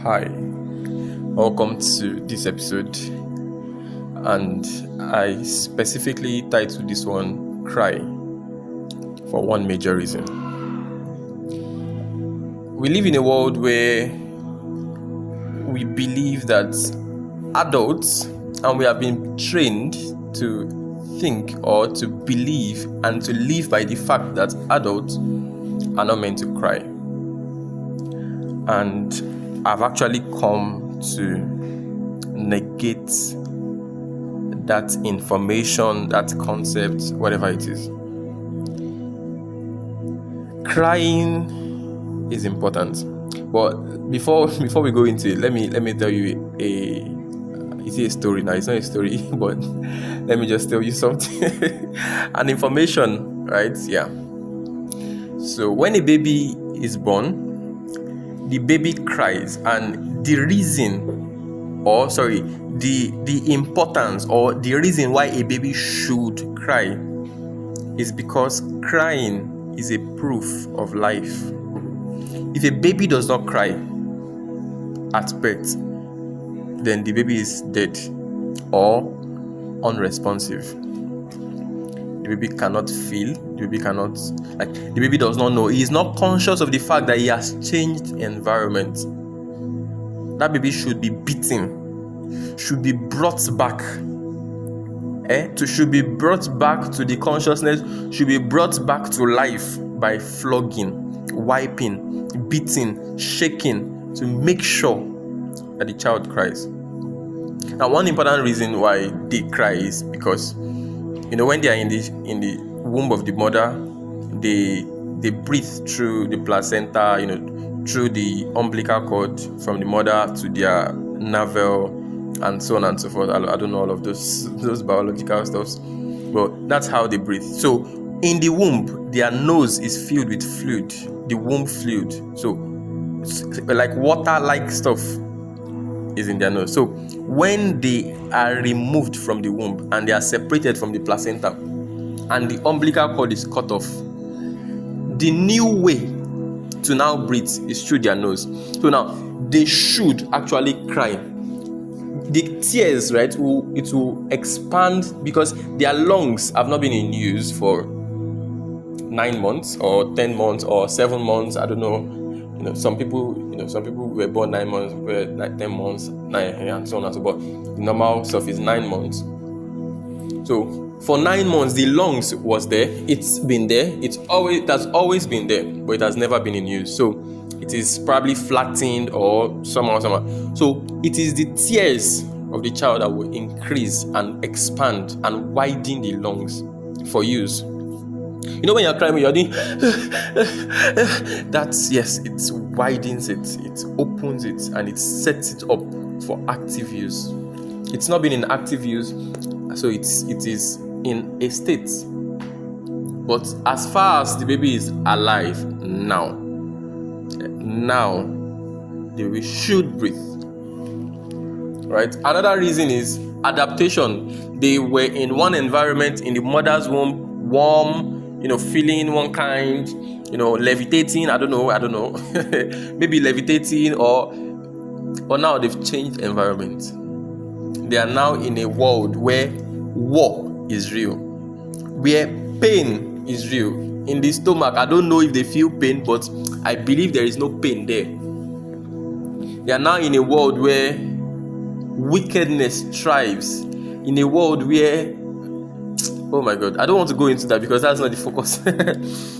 Hi, welcome to this episode, and I specifically titled this one Cry for one major reason. We live in a world where we believe that adults, and we have been trained to think or to believe and to live by the fact that adults are not meant to cry. And I've actually come to negate that information, that concept, whatever it is. Crying is important, but before we go into it, let me tell you a story. Now it's not a story, but let me just tell you something, an information, right? Yeah. So when a baby is born, the baby cries, and the importance or the reason why a baby should cry is because crying is a proof of life. If a baby does not cry at birth, then the baby is dead or unresponsive. The baby cannot feel, the baby does not know. He is not conscious of the fact that he has changed environment. That baby should be beaten, should be brought back. Should be brought back to the consciousness, should be brought back to life by flogging, wiping, beating, shaking to make sure that the child cries. Now, one important reason why they cry is because when they are in the womb of the mother, they breathe through the placenta, through the umbilical cord from the mother to their navel, and so on and so forth. I don't know all of those biological stuffs, but that's how they breathe. So in the womb, their nose is filled with fluid, the womb fluid. So like water-like stuff is in their nose. So when they are removed from the womb and they are separated from the placenta and the umbilical cord is cut off, the new way to now breathe is through their nose. So now they should actually cry. The tears, right, it will expand because their lungs have not been in use for 9 months or 10 months or 7 months. I don't know. Some people were born 9 months, were 10 months, 9, and so on and so forth. The normal stuff is 9 months. So for 9 months, the lungs was there. It's been there. It has always been there, but it has never been in use. So it is probably flattened or somehow. So it is the tears of the child that will increase and expand and widen the lungs for use. When you're crying, you're doing that's, yes, it widens it opens it, and it sets it up for active use. It's not been in active use, so it is in a state. But as far as the baby is alive now the baby should breathe, right? Another reason is adaptation. They were in one environment in the mother's womb, warm, feeling one kind, levitating, I don't know, maybe levitating, or now they've changed environment. They are now in a world where war is real, where pain is real. In the stomach, I don't know if they feel pain, but I believe there is no pain there. They are now in a world where wickedness thrives, in a world where, oh my God, I don't want to go into that because that's not the focus.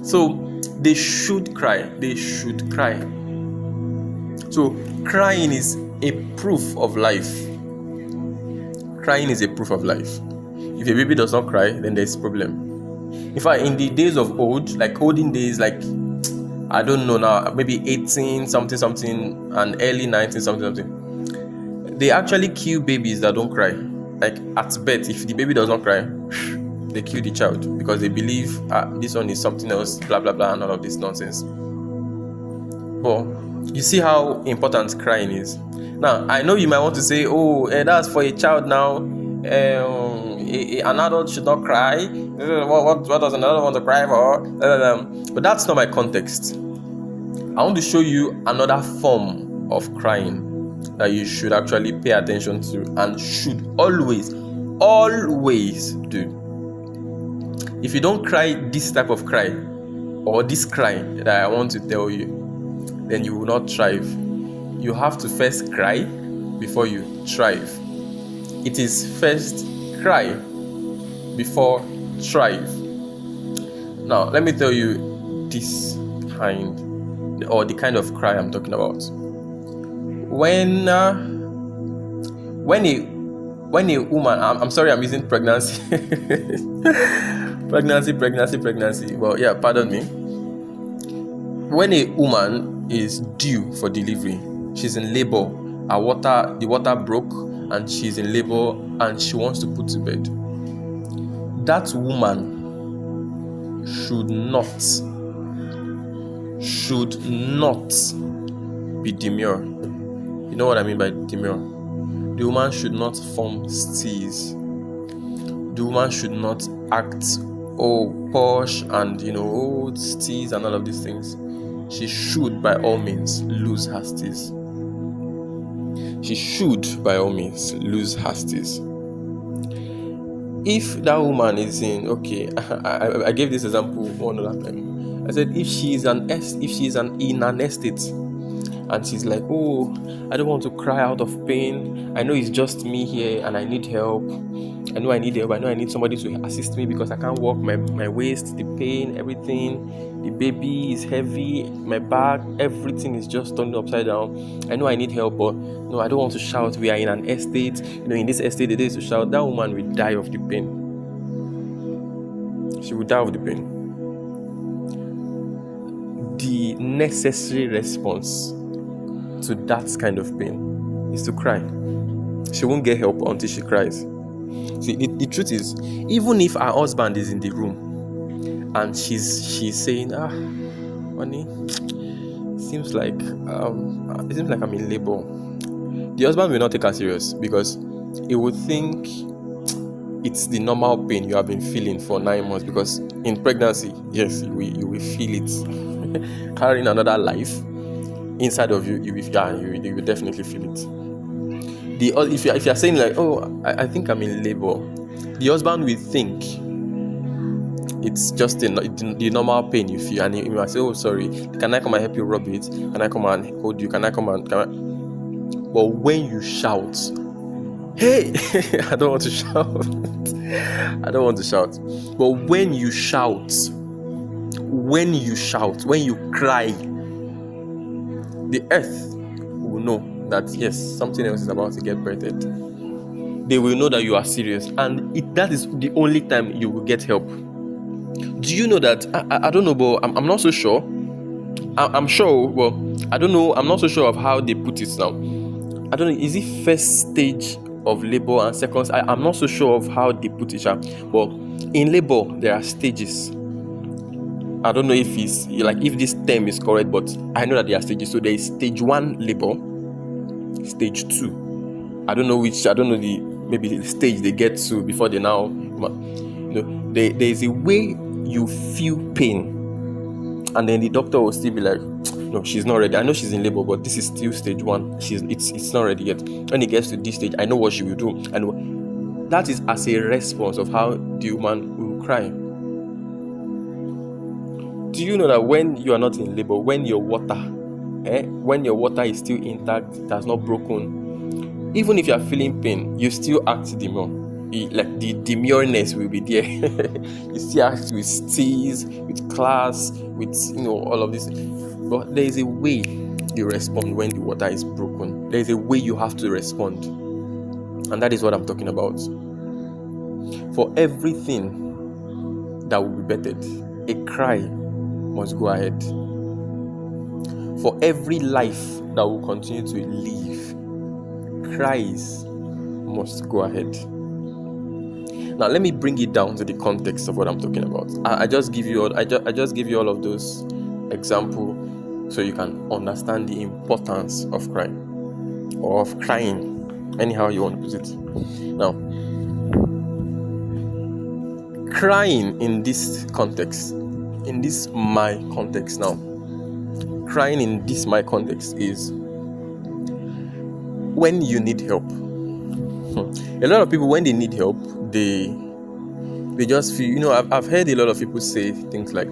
So they should cry. They should cry. So crying is a proof of life. Crying is a proof of life. If a baby does not cry, then there's a problem. In fact, in the days of old, like olden days, like I don't know now, maybe 18 something and early 19 something, they actually kill babies that don't cry. Like at birth, if the baby does not cry, they kill the child because they believe this one is something else, blah blah blah, and all of this nonsense. But you see how important crying is. Now I know you might want to say, that's for a child now. An adult should not cry. What does an adult want to cry for? But that's not my context. I want to show you another form of crying. that you should actually pay attention to and should always do. If you don't cry this type of cry, or this cry that I want to tell you, then you will not thrive. You have to first cry before you thrive. It is first cry before thrive. Now, let me tell you this kind, or the kind of cry I'm talking about. When a woman, I'm sorry, I'm using pregnancy, pregnancy. Well, yeah, pardon me. When a woman is due for delivery, she's in labor, the water broke, and she's in labor, and she wants to put to bed. That woman should not be demure. You know what I mean by demure? The woman should not form steez. The woman should not act posh and steez and all of these things. She should by all means lose her steez. If that woman is in, I gave this example one other time. I said if she's in an estate and she's like, I don't want to cry out of pain. I know it's just me here and I need help. I know I need somebody to assist me because I can't walk, my waist, the pain, everything. The baby is heavy, my back, everything is just turned upside down. I know I need help, but no, I don't want to shout. We are in an estate. In this estate, it is to shout. That woman will die of the pain. She will die of the pain. The necessary response to that kind of pain is to cry. She won't get help until she cries. See, the truth is, even if her husband is in the room and she's saying, honey, seems like I'm in labor, the husband will not take her serious because he would think it's the normal pain you have been feeling for 9 months. Because in pregnancy, yes, you will feel it. Carrying another life inside of you, you will definitely feel it. If you're saying like, I think I'm in labor, the husband will think it's just the normal pain you feel, and he might say, sorry, can I come and help you rub it? Can I come and hold you? Can I? But when you shout, hey, I don't want to shout. But when you shout, when you cry, the earth will know that yes, something else is about to get birthed. They will know that you are serious, and that is the only time you will get help. Do you know that? I don't know, but I'm not so sure. I'm sure, but I don't know. I'm not so sure of how they put it now. I don't know. Is it first stage of labor and second? I'm not so sure of how they put it. But in labor, there are stages. I don't know if this term is correct, but I know that there are stages. So there is stage 1 labor, stage 2. I don't know maybe the stage they get to before they now. There is a way you feel pain, and then the doctor will still be like, no, she's not ready. I know she's in labor, but this is still stage 1. It's not ready yet. When it gets to this stage, I know what she will do, and that is as a response of how the woman will cry. Do you know that when you are not in labor, when your water is still intact, it has not broken, even if you are feeling pain, you still act demure. Like the demureness will be there. You still act with steez, with class, with all of this. But there is a way you respond when the water is broken. There is a way you have to respond, and that is what I'm talking about. For everything that will be bettered, a cry must go ahead. For every life that will continue to live, cries must go ahead. Now let me bring it down to the context of what I'm talking about. I just give you all of those examples so you can understand the importance of crying, or of crying, anyhow you want to put it. Now, crying in this context, in this my context now, crying in this my context is when you need help. A lot of people, when they need help, they just feel, I've heard a lot of people say things like,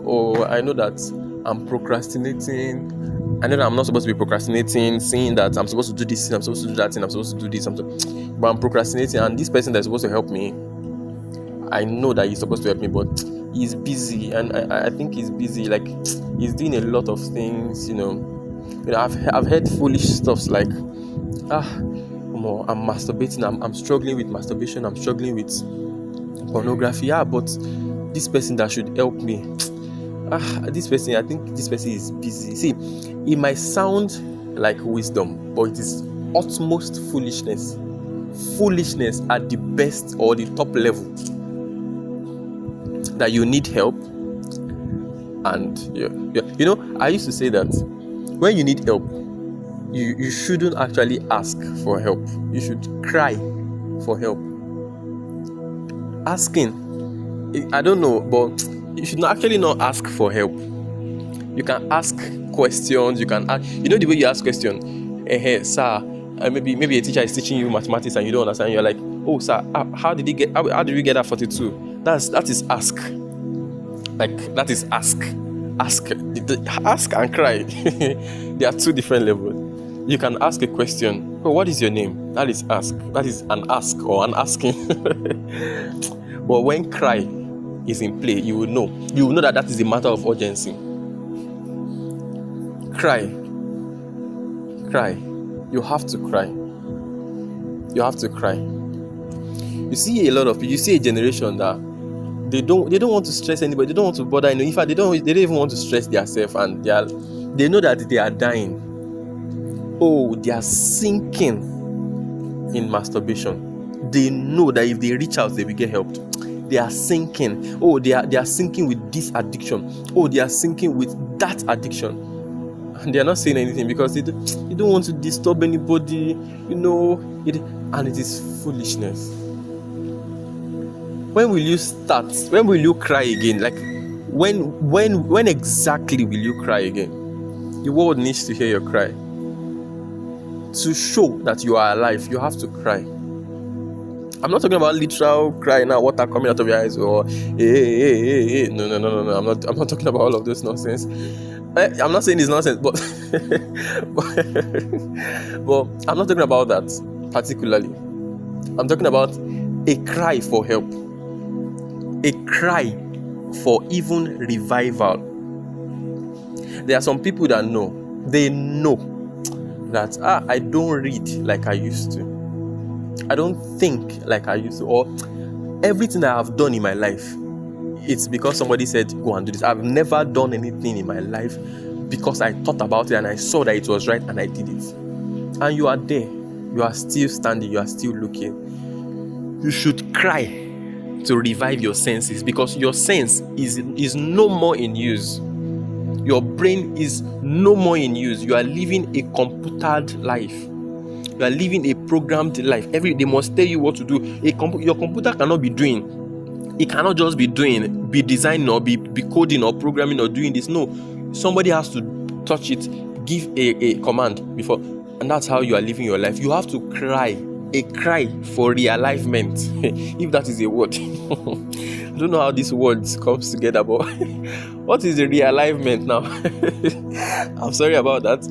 oh, I know that I'm procrastinating. I know that I'm not supposed to be procrastinating, saying that I'm supposed to do this, I'm supposed to do that, and I'm supposed to do this, but I'm procrastinating. And this person that's supposed to help me, I know that he's supposed to help me, but he's busy, and I think he's busy. Like, he's doing a lot of things. I've heard foolish stuff like, I'm masturbating. I'm struggling with masturbation. I'm struggling with pornography. Yeah, but this person that should help me, this person, I think this person is busy. See, it might sound like wisdom, but it is utmost foolishness. Foolishness at the best or the top level. That you need help, and I used to say that when you need help, you shouldn't actually ask for help. You should cry for help. Asking, I don't know, but you should actually not ask for help. You can ask questions. You can ask, the way you ask questions. Hey, sir, maybe a teacher is teaching you mathematics and you don't understand. You're like, oh, sir, how did we get that 42? That is ask. Like, that is ask. Ask and cry. They are two different levels. You can ask a question. Oh, what is your name? That is ask. That is an ask or an asking. But when cry is in play, you will know that is a matter of urgency. Cry. You have to cry. You see a lot of people. You see a generation that they don't want to stress anybody. They don't want to bother. In fact, they don't even want to stress themselves, and they know that they are dying. Oh, they are sinking in masturbation. They know that if they reach out, they will get helped. They are sinking. Oh, they are sinking with this addiction. Oh, they are sinking with that addiction. And they are not saying anything because they don't want to disturb anybody, and it is foolishness. When will you start? When will you cry again? Like, when exactly will you cry again? The world needs to hear your cry. To show that you are alive, you have to cry. I'm not talking about literal cry now, water coming out of your eyes, or hey. No. I'm not talking about all of this nonsense. I'm not saying it's nonsense, but I'm not talking about that particularly. I'm talking about a cry for help, a cry for even revival. There are some people that know that I don't read like I used to. I don't think like I used to, or everything I have done in my life, it's because somebody said, go and do this. I've never done anything in my life because I thought about it and I saw that it was right and I did it. And you are there. You are still standing. You are still looking. You should cry to revive your senses, because your sense is no more in use. Your brain is no more in use. You are living a computered life. You are living a programmed life. Every day they must tell you what to do. Your computer cannot be doing. It cannot just be designing or be coding or programming or doing this. No, somebody has to touch it, give a command before, and that's how you are living your life. You have to cry, a cry for realignment, if that is a word. I don't know how these words comes together, but what is a realignment now? I'm sorry about that.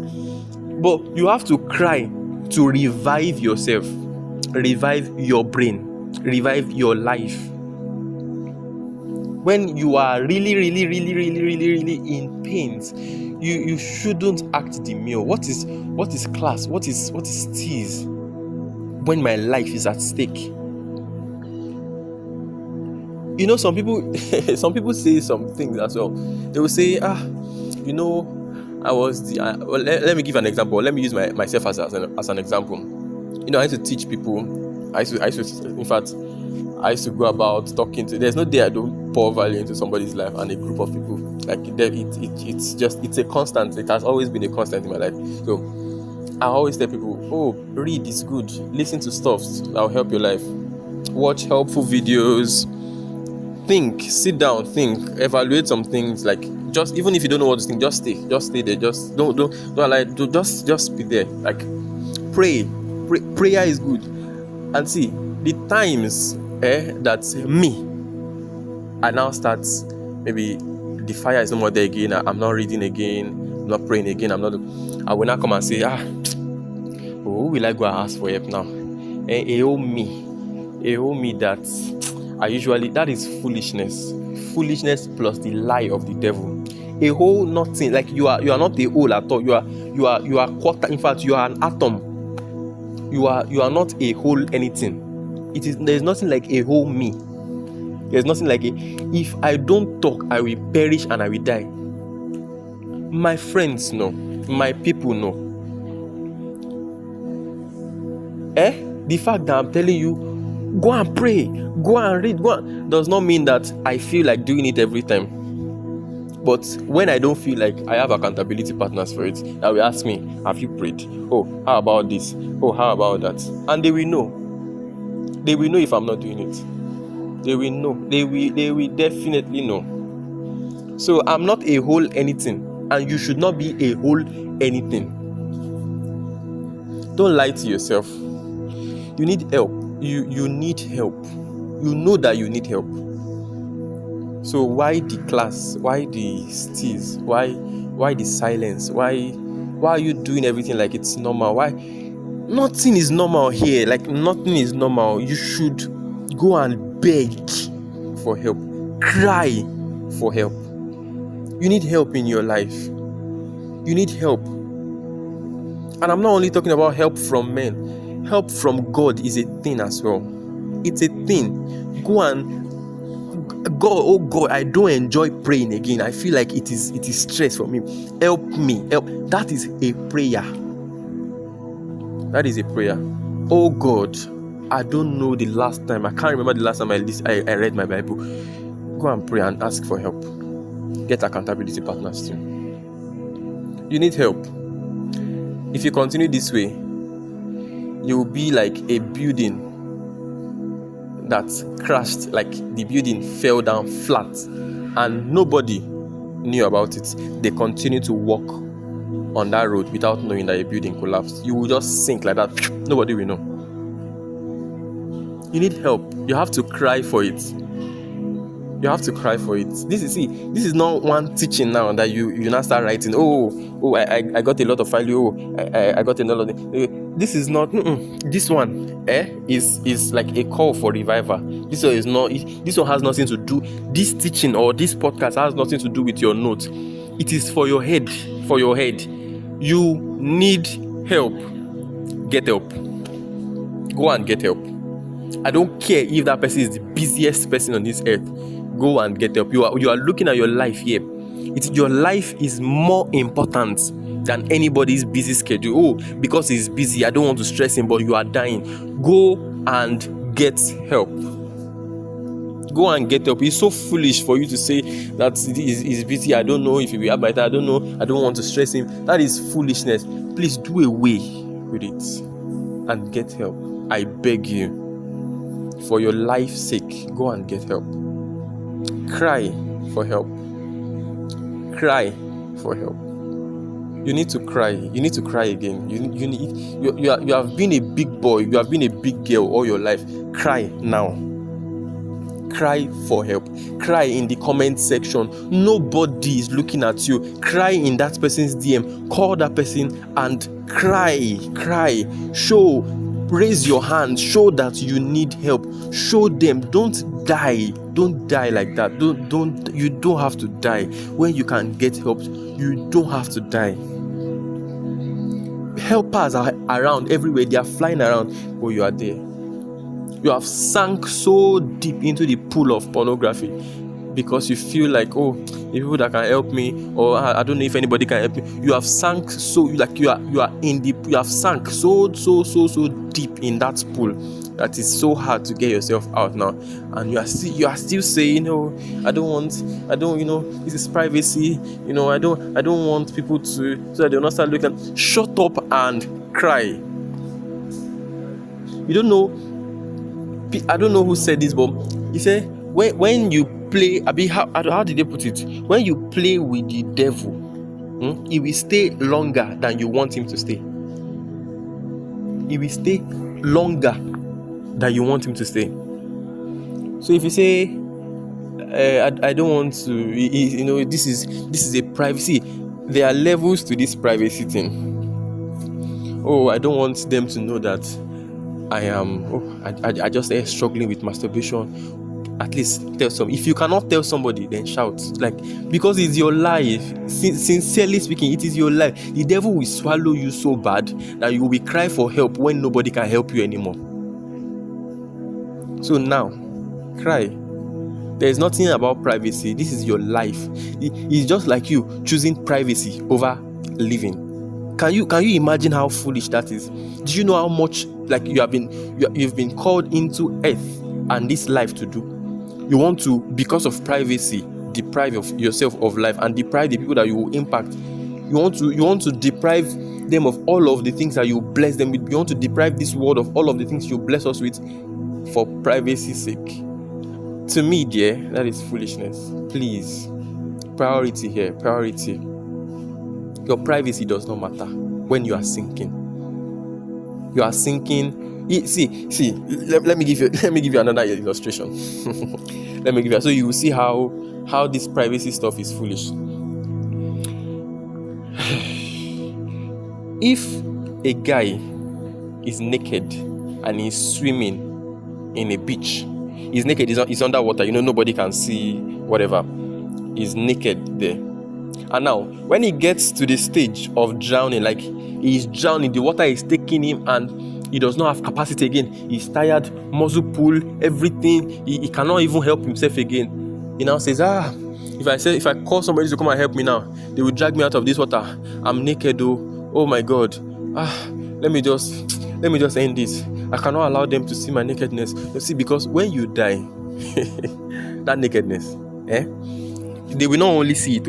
But you have to cry to revive yourself, revive your brain, revive your life. When you are really in pains, you shouldn't act demure. What is class? What is tease when my life is at stake? Some people say some things as well. They will say, let me give an example. Let me use myself as an example. I used to teach people. I used to go about talking to. There's no day I don't pour value into somebody's life and a group of people. Like, it's a constant. It has always been a constant in my life. So I always tell people, oh, read is good. Listen to stuff that'll help your life. Watch helpful videos. Think, sit down, think, evaluate some things. Like, just even if you don't know what to think, just stay there. Just don't just be there. Like, Prayer is good. And see, the times that me, I now start, maybe the fire is no more there again, I'm not reading again, I'm not praying again, I will not come and say, who will I go and ask for help now? Me that I usually, that is foolishness plus the lie of the devil. A whole nothing, like you are not a whole at all. You are quarter. In fact, you are an atom. You are not a whole anything. There's nothing like a whole me. There's nothing like if I don't talk, I will perish and I will die. My friends know. My people know. The fact that I'm telling you, go and pray, go and read, does not mean that I feel like doing it every time. But when I don't feel like, I have accountability partners for it that will ask me, have you prayed? Oh, how about this? Oh, how about that? And they will know. They will know if I'm not doing it. They will know. They will definitely know. So I'm not a whole anything, and you should not be a whole anything. Don't lie to yourself. You need help. You need help. You know that you need help. So why the class? Why the steals? Why the silence? Why are you doing everything like it's normal? Why? Nothing is normal here. Like nothing is normal. You should go and beg for help. Cry for help. You need help in your life. You need help. And I'm not only talking about help from men. Help from God is a thing as well. It's a thing. Go and oh God, I don't enjoy praying again. I feel like it is stress for me. Help me. Help. That is a prayer. That is a prayer. Oh God, I don't know the last time. I can't remember the last time I read my Bible. Go and pray and ask for help. Get accountability partners too. You need help. If you continue this way, you will be like a building that crashed, like the building fell down flat and nobody knew about it. They continue to walk on that road without knowing that a building collapsed. You will just sink like that. Nobody will know. You need help. You have to cry for it. You have to cry for it. This is not one teaching now that you now start writing. I got a lot of value. I got a lot of. This is not. This one is like a call for revival. This one is not. This one has nothing to do. This teaching or this podcast has nothing to do with your notes. It is for your head. For your head. You need help. Get help. Go and get help. I don't care if that person is the busiest person on this earth. Go and get help. You are looking at your life here. Your life is more important than anybody's busy schedule. Because he's busy, I don't want to stress him, but you are dying. Go and get help. Go and get help. It's so foolish for you to say that he's busy. I don't know if he will have my time. I don't know. I don't want to stress him. That is foolishness. Please do away with it and get help. I beg you. For your life's sake, go and get help. Cry for help. Cry for help. You need to cry. You need to cry again. You have been a big boy. You have been a big girl all your life. Cry now. Cry for help. Cry in the comment section. Nobody is looking at you. Cry in that person's DM. Call that person and cry. Cry. Show. Raise your hand. Show that you need help. Show them. Don't die. Don't die like that. You don't have to die. When you can get help, you don't have to die. Helpers are around everywhere. They are flying around, but you are there. You have sunk so deep into the pool of pornography because you feel like, the people that can help me, or I don't know if anybody can help me. You have sunk so like you have sunk so deep in that pool that is so hard to get yourself out now. And you are still saying, I don't, this is privacy, I don't want people to, so that they'll not start looking. Shut up and cry. You don't know. I don't know who said this, but he said when you play, how did they put it? When you play with the devil, he will stay longer than you want him to stay. he will stay longer than you want him to stay. So if you say, I don't want to, this is a privacy. There are levels to this privacy thing. Oh, I don't want them to know that I just struggling with masturbation. At least tell some. If you cannot tell somebody, then shout. Because it's your life. Sincerely speaking, it is your life. The devil will swallow you so bad that you will cry for help when nobody can help you anymore. So now, cry. There is nothing about privacy. This is your life. It's just like you choosing privacy over living. Can you imagine how foolish that is? Do you know how much you've been called into earth and this life to do? You want to, because of privacy, deprive of yourself of life and deprive the people that you will impact. You want to deprive them of all of the things that you bless them with. You want to deprive this world of all of the things you bless us with for privacy's sake. To me, dear, that is foolishness. Please, priority here, priority. Your privacy does not matter when you are sinking. You are sinking. See. Let me give you another illustration. Let me give you. So you will see how this privacy stuff is foolish. If a guy is naked and he's swimming in a beach, he's naked. He's underwater. Nobody can see whatever. He's naked there. And now, when he gets to the stage of drowning, like he's drowning, the water is taking him and he does not have capacity again. He's tired, muscle pull, everything. He cannot even help himself again. He now says, if I call somebody to come and help me now, they will drag me out of this water. I'm naked, oh my God. Let me just end this. I cannot allow them to see my nakedness. You see, because when you die, that nakedness, they will not only see it,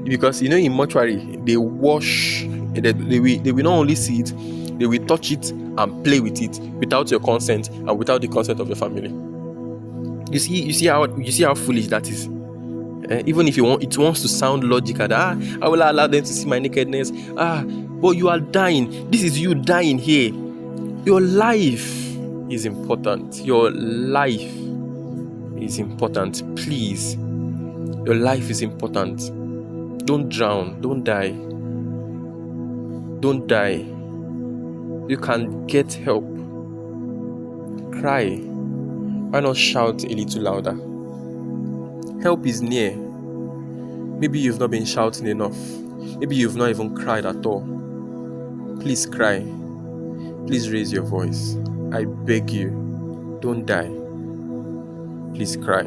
because in mortuary they wash. They will not only see it, they will touch it and play with it without your consent and without the consent of your family. You see how foolish that is. Even if it wants to sound logical, that I will allow them to see my nakedness. But you are dying. This is you dying here. Your life is important. Your life is important. Please, your life is important. Don't drown. Don't die. Don't die. You can get help. Cry. Why not shout a little louder? Help is near. Maybe you've not been shouting enough. Maybe you've not even cried at all. Please cry. Please raise your voice. I beg you. Don't die. Please cry.